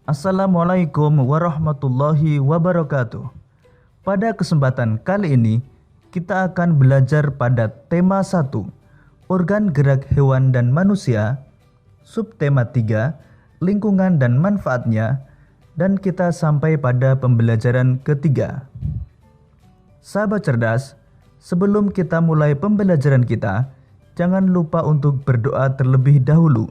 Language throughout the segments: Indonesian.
Assalamualaikum warahmatullahi wabarakatuh. Pada kesempatan kali ini, kita akan belajar pada tema 1, organ gerak hewan dan manusia, subtema 3, lingkungan dan manfaatnya, dan kita sampai pada pembelajaran ketiga. Sahabat cerdas, sebelum kita mulai pembelajaran kita, jangan lupa untuk berdoa terlebih dahulu.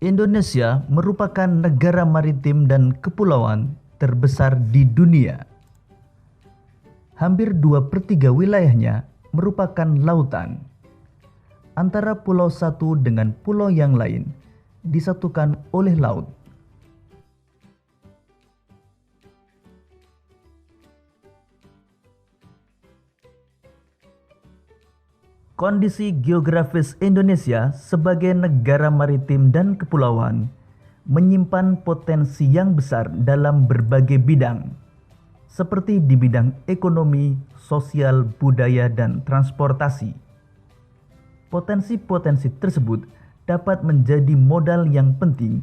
Indonesia merupakan negara maritim dan kepulauan terbesar di dunia. Hampir 2/3 wilayahnya merupakan lautan. Antara pulau satu dengan pulau yang lain disatukan oleh laut. Kondisi geografis Indonesia sebagai negara maritim dan kepulauan menyimpan potensi yang besar dalam berbagai bidang, seperti di bidang ekonomi, sosial, budaya, dan transportasi. Potensi-potensi tersebut dapat menjadi modal yang penting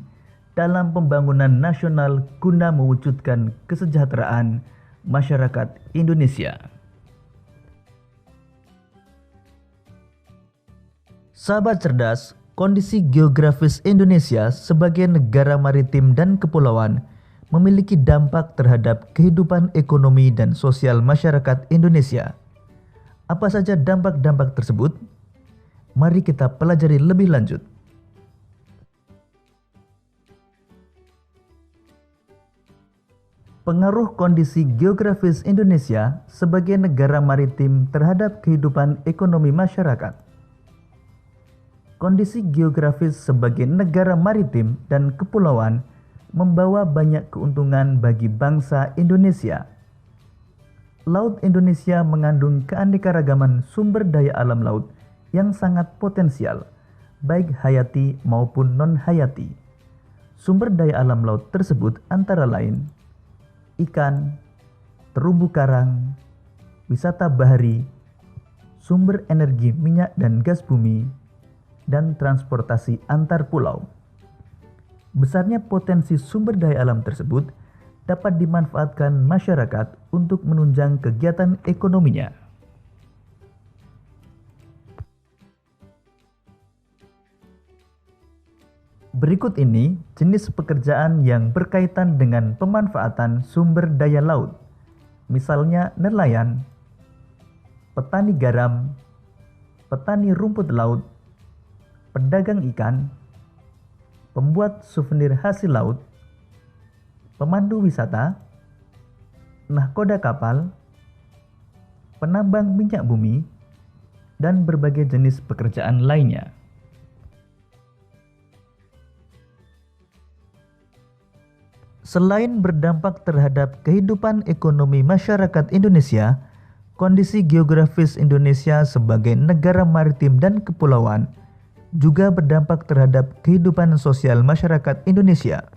dalam pembangunan nasional guna mewujudkan kesejahteraan masyarakat Indonesia. Sahabat cerdas, kondisi geografis Indonesia sebagai negara maritim dan kepulauan memiliki dampak terhadap kehidupan ekonomi dan sosial masyarakat Indonesia. Apa saja dampak-dampak tersebut? Mari kita pelajari lebih lanjut. Pengaruh kondisi geografis Indonesia sebagai negara maritim terhadap kehidupan ekonomi masyarakat. Kondisi geografis sebagai negara maritim dan kepulauan membawa banyak keuntungan bagi bangsa Indonesia. Laut Indonesia mengandung keanekaragaman sumber daya alam laut yang sangat potensial, baik hayati maupun non-hayati. Sumber daya alam laut tersebut antara lain ikan, terumbu karang, wisata bahari, sumber energi minyak dan gas bumi, dan transportasi antar pulau. Besarnya potensi sumber daya alam tersebut dapat dimanfaatkan masyarakat untuk menunjang kegiatan ekonominya. Berikut ini jenis pekerjaan yang berkaitan dengan pemanfaatan sumber daya laut, misalnya nelayan, petani garam, petani rumput laut, pedagang ikan, pembuat souvenir hasil laut, pemandu wisata, nahkoda kapal, penambang minyak bumi, dan berbagai jenis pekerjaan lainnya. Selain berdampak terhadap kehidupan ekonomi masyarakat Indonesia, kondisi geografis Indonesia sebagai negara maritim dan kepulauan juga berdampak terhadap kehidupan sosial masyarakat Indonesia.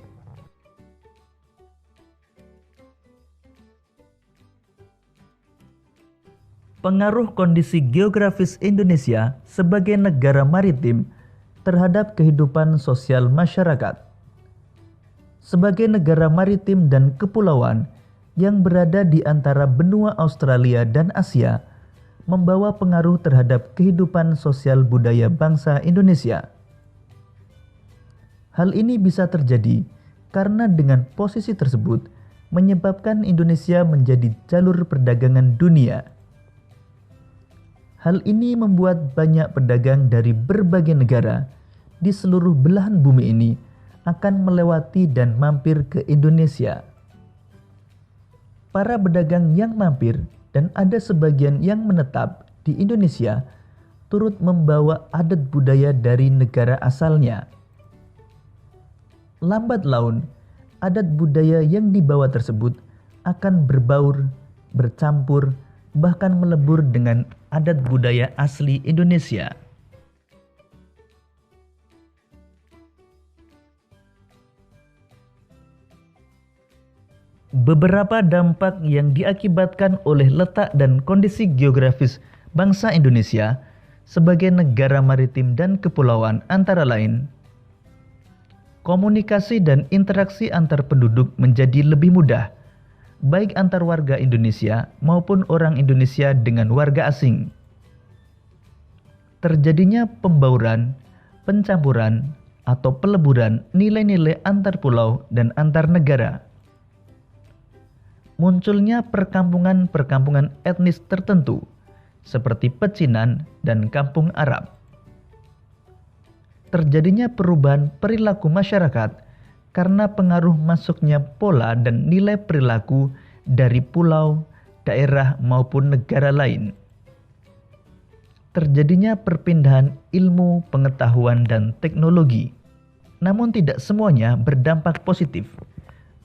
Pengaruh kondisi geografis Indonesia sebagai negara maritim terhadap kehidupan sosial masyarakat. Sebagai negara maritim dan kepulauan yang berada di antara benua Australia dan Asia, membawa pengaruh terhadap kehidupan sosial budaya bangsa Indonesia. Hal ini bisa terjadi karena dengan posisi tersebut menyebabkan Indonesia menjadi jalur perdagangan dunia. Hal ini membuat banyak pedagang dari berbagai negara di seluruh belahan bumi ini akan melewati dan mampir ke Indonesia. Para pedagang yang mampir dan ada sebagian yang menetap di Indonesia turut membawa adat budaya dari negara asalnya. Lambat laun, adat budaya yang dibawa tersebut akan berbaur, bercampur, bahkan melebur dengan adat budaya asli Indonesia. Beberapa dampak yang diakibatkan oleh letak dan kondisi geografis bangsa Indonesia sebagai negara maritim dan kepulauan antara lain, komunikasi dan interaksi antar penduduk menjadi lebih mudah, baik antar warga Indonesia maupun orang Indonesia dengan warga asing. Terjadinya pembauran, pencampuran, atau peleburan nilai-nilai antar pulau dan antar negara. Munculnya perkampungan-perkampungan etnis tertentu, seperti pecinan dan kampung Arab. Terjadinya perubahan perilaku masyarakat karena pengaruh masuknya pola dan nilai perilaku dari pulau, daerah, maupun negara lain. Terjadinya perpindahan ilmu, pengetahuan, dan teknologi. Namun tidak semuanya berdampak positif.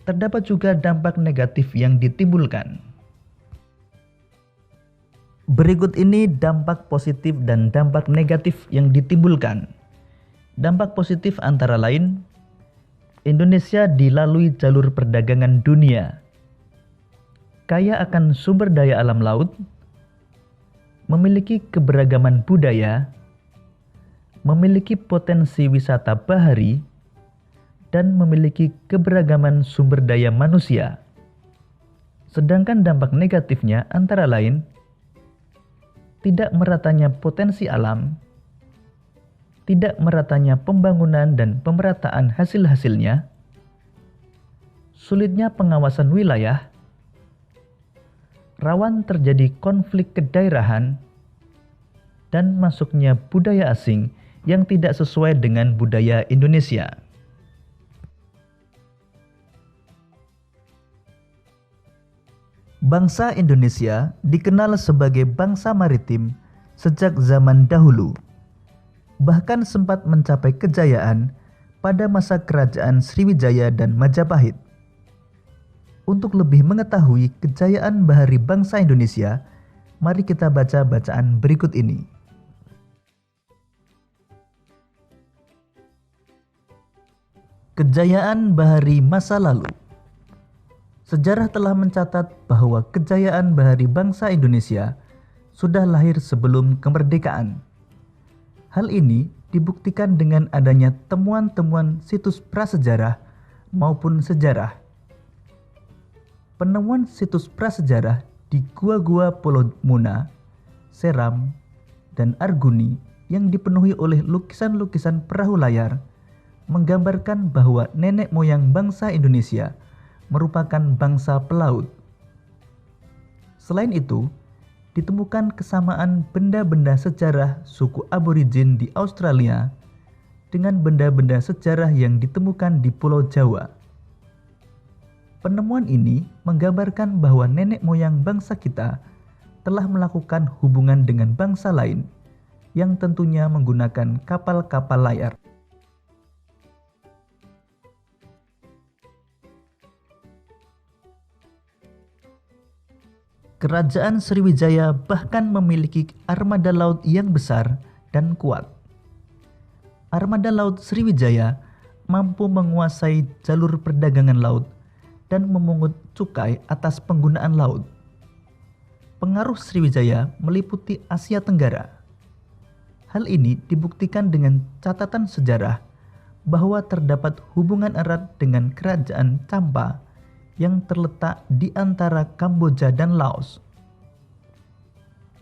Terdapat juga dampak negatif yang ditimbulkan. Berikut ini dampak positif dan dampak negatif yang ditimbulkan. Dampak positif antara lain, Indonesia dilalui jalur perdagangan dunia, kaya akan sumber daya alam laut, memiliki keberagaman budaya, memiliki potensi wisata bahari, dan memiliki keberagaman sumber daya manusia. Sedangkan dampak negatifnya antara lain, tidak meratanya potensi alam, tidak meratanya pembangunan dan pemerataan hasil-hasilnya, sulitnya pengawasan wilayah, rawan terjadi konflik kedaerahan, dan masuknya budaya asing yang tidak sesuai dengan budaya Indonesia. Bangsa Indonesia dikenal sebagai bangsa maritim sejak zaman dahulu, bahkan sempat mencapai kejayaan pada masa kerajaan Sriwijaya dan Majapahit. Untuk lebih mengetahui kejayaan bahari bangsa Indonesia, mari kita baca bacaan berikut ini. Kejayaan bahari masa lalu. Sejarah telah mencatat bahwa kejayaan bahari bangsa Indonesia sudah lahir sebelum kemerdekaan. Hal ini dibuktikan dengan adanya temuan-temuan situs prasejarah maupun sejarah. Penemuan situs prasejarah di gua-gua Pulau Muna, Seram, dan Arguni yang dipenuhi oleh lukisan-lukisan perahu layar menggambarkan bahwa nenek moyang bangsa Indonesia merupakan bangsa pelaut. Selain itu, ditemukan kesamaan benda-benda sejarah suku aborigin di Australia dengan benda-benda sejarah yang ditemukan di Pulau Jawa. Penemuan ini menggambarkan bahwa nenek moyang bangsa kita telah melakukan hubungan dengan bangsa lain yang tentunya menggunakan kapal-kapal layar. Kerajaan Sriwijaya bahkan memiliki armada laut yang besar dan kuat. Armada laut Sriwijaya mampu menguasai jalur perdagangan laut dan memungut cukai atas penggunaan laut. Pengaruh Sriwijaya meliputi Asia Tenggara. Hal ini dibuktikan dengan catatan sejarah bahwa terdapat hubungan erat dengan kerajaan Champa yang terletak di antara Kamboja dan Laos.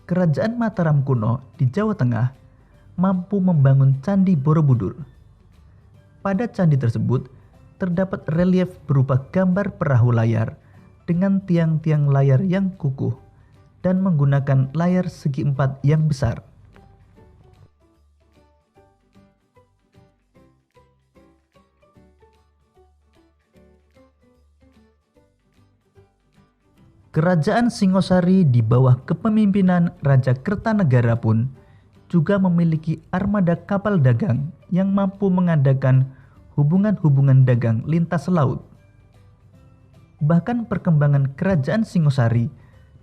Kerajaan Mataram kuno di Jawa Tengah mampu membangun Candi Borobudur. Pada candi tersebut terdapat relief berupa gambar perahu layar dengan tiang-tiang layar yang kukuh dan menggunakan layar segi empat yang besar. Kerajaan Singosari di bawah kepemimpinan Raja Kertanegara pun juga memiliki armada kapal dagang yang mampu mengadakan hubungan-hubungan dagang lintas laut. Bahkan perkembangan kerajaan Singosari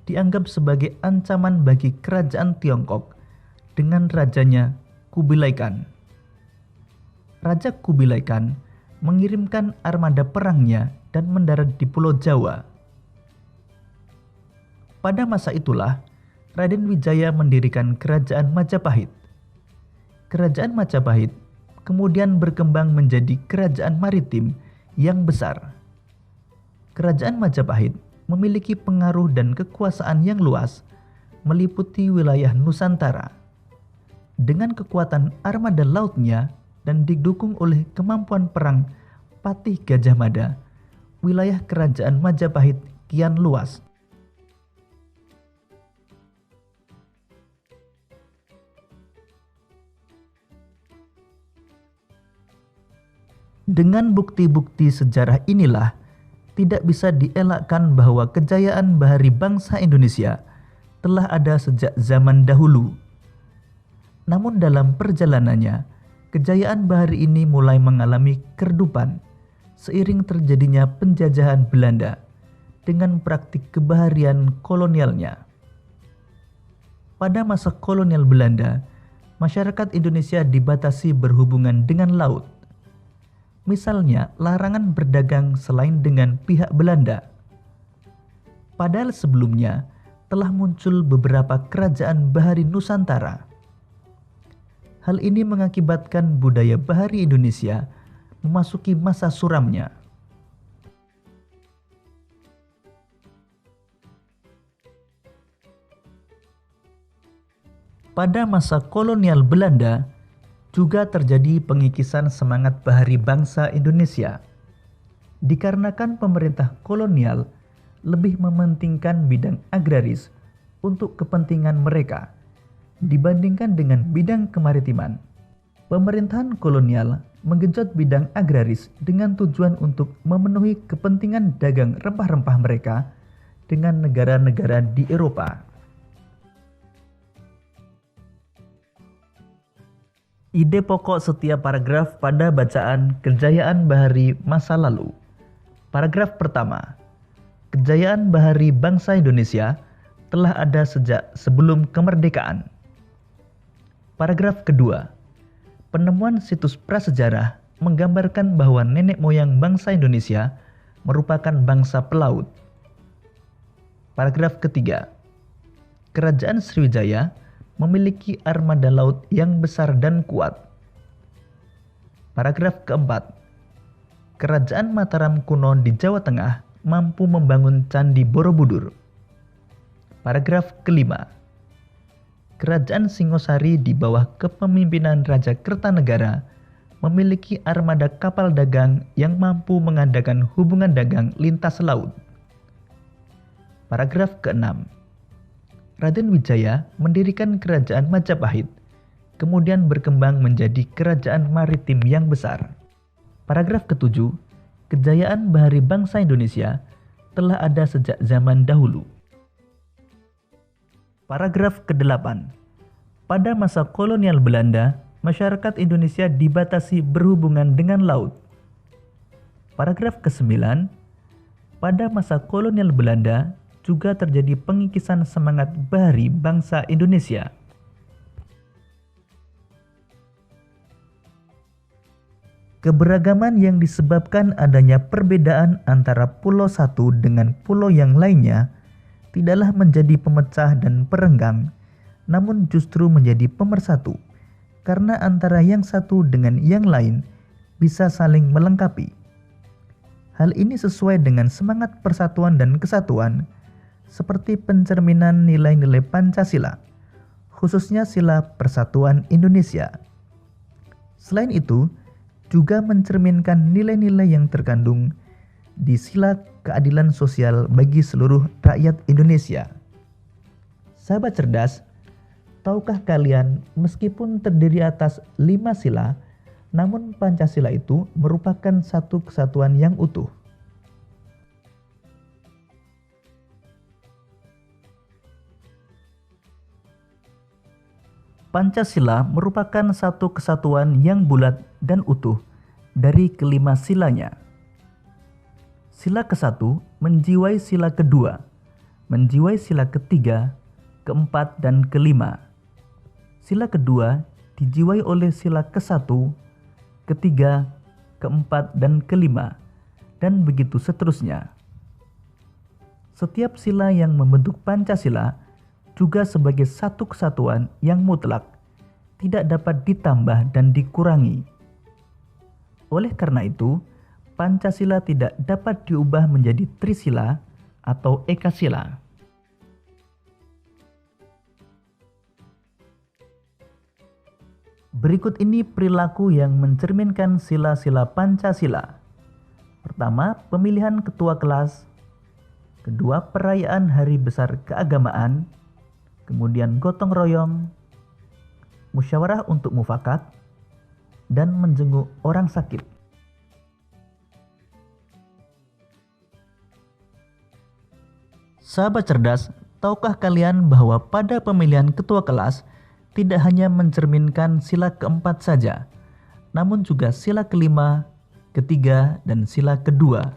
dianggap sebagai ancaman bagi kerajaan Tiongkok dengan rajanya Kubilai Khan. Raja Kubilai Khan mengirimkan armada perangnya dan mendarat di Pulau Jawa. Pada masa itulah, Raden Wijaya mendirikan kerajaan Majapahit Kerajaan Majapahit kemudian berkembang menjadi kerajaan maritim yang besar. Kerajaan Majapahit memiliki pengaruh dan kekuasaan yang luas, meliputi wilayah Nusantara. Dengan kekuatan armada lautnya dan didukung oleh kemampuan perang Patih Gajah Mada, wilayah kerajaan Majapahit kian luas. Dengan bukti-bukti sejarah inilah, tidak bisa dielakkan bahwa kejayaan bahari bangsa Indonesia telah ada sejak zaman dahulu. Namun dalam perjalanannya, kejayaan bahari ini mulai mengalami keredupan seiring terjadinya penjajahan Belanda dengan praktik kebaharian kolonialnya. Pada masa kolonial Belanda, masyarakat Indonesia dibatasi berhubungan dengan laut. Misalnya, larangan berdagang selain dengan pihak Belanda. Padahal sebelumnya telah muncul beberapa kerajaan bahari Nusantara. Hal ini mengakibatkan budaya bahari Indonesia memasuki masa suramnya. Pada masa kolonial Belanda, juga terjadi pengikisan semangat bahari bangsa Indonesia. Dikarenakan pemerintah kolonial lebih mementingkan bidang agraris untuk kepentingan mereka dibandingkan dengan bidang kemaritiman. Pemerintahan kolonial menggenjot bidang agraris dengan tujuan untuk memenuhi kepentingan dagang rempah-rempah mereka dengan negara-negara di Eropa. Ide pokok setiap paragraf pada bacaan kejayaan bahari masa lalu. Paragraf pertama, kejayaan bahari bangsa Indonesia telah ada sejak sebelum kemerdekaan. Paragraf kedua, penemuan situs prasejarah menggambarkan bahwa nenek moyang bangsa Indonesia merupakan bangsa pelaut. Paragraf ketiga, Kerajaan Sriwijaya memiliki armada laut yang besar dan kuat. Paragraf keempat, Kerajaan Mataram kuno di Jawa Tengah mampu membangun Candi Borobudur. Paragraf kelima, Kerajaan Singosari di bawah kepemimpinan Raja Kertanegara memiliki armada kapal dagang yang mampu mengadakan hubungan dagang lintas laut. Paragraf keenam, Raden Wijaya mendirikan kerajaan Majapahit, kemudian berkembang menjadi kerajaan maritim yang besar. Paragraf ketujuh, kejayaan bahari bangsa Indonesia telah ada sejak zaman dahulu. Paragraf ke-8, pada masa kolonial Belanda, masyarakat Indonesia dibatasi berhubungan dengan laut. Paragraf ke-9, pada masa kolonial Belanda, juga terjadi pengikisan semangat bahari bangsa Indonesia. Keberagaman yang disebabkan adanya perbedaan antara pulau satu dengan pulau yang lainnya tidaklah menjadi pemecah dan perenggang, namun justru menjadi pemersatu, karena antara yang satu dengan yang lain bisa saling melengkapi. Hal ini sesuai dengan semangat persatuan dan kesatuan, seperti pencerminan nilai-nilai Pancasila, khususnya sila Persatuan Indonesia. Selain itu, juga mencerminkan nilai-nilai yang terkandung di sila keadilan sosial bagi seluruh rakyat Indonesia. Sahabat cerdas, tahukah kalian meskipun terdiri atas 5 sila, namun Pancasila itu merupakan satu kesatuan yang utuh. Pancasila merupakan satu kesatuan yang bulat dan utuh dari kelima silanya. Sila ke-1 menjiwai sila kedua, menjiwai sila ketiga, keempat, dan kelima. Sila kedua dijiwai oleh sila ke-1, ketiga, keempat, dan kelima, dan begitu seterusnya. Setiap sila yang membentuk Pancasila juga sebagai satu kesatuan yang mutlak, tidak dapat ditambah dan dikurangi. Oleh karena itu, Pancasila tidak dapat diubah menjadi Trisila atau Ekasila. Berikut ini perilaku yang mencerminkan sila-sila Pancasila. Pertama, pemilihan ketua kelas. Kedua, perayaan hari besar keagamaan. Kemudian gotong royong, musyawarah untuk mufakat, dan menjenguk orang sakit. Sahabat cerdas, tahukah kalian bahwa pada pemilihan ketua kelas tidak hanya mencerminkan sila keempat saja, namun juga sila kelima, ketiga, dan sila kedua.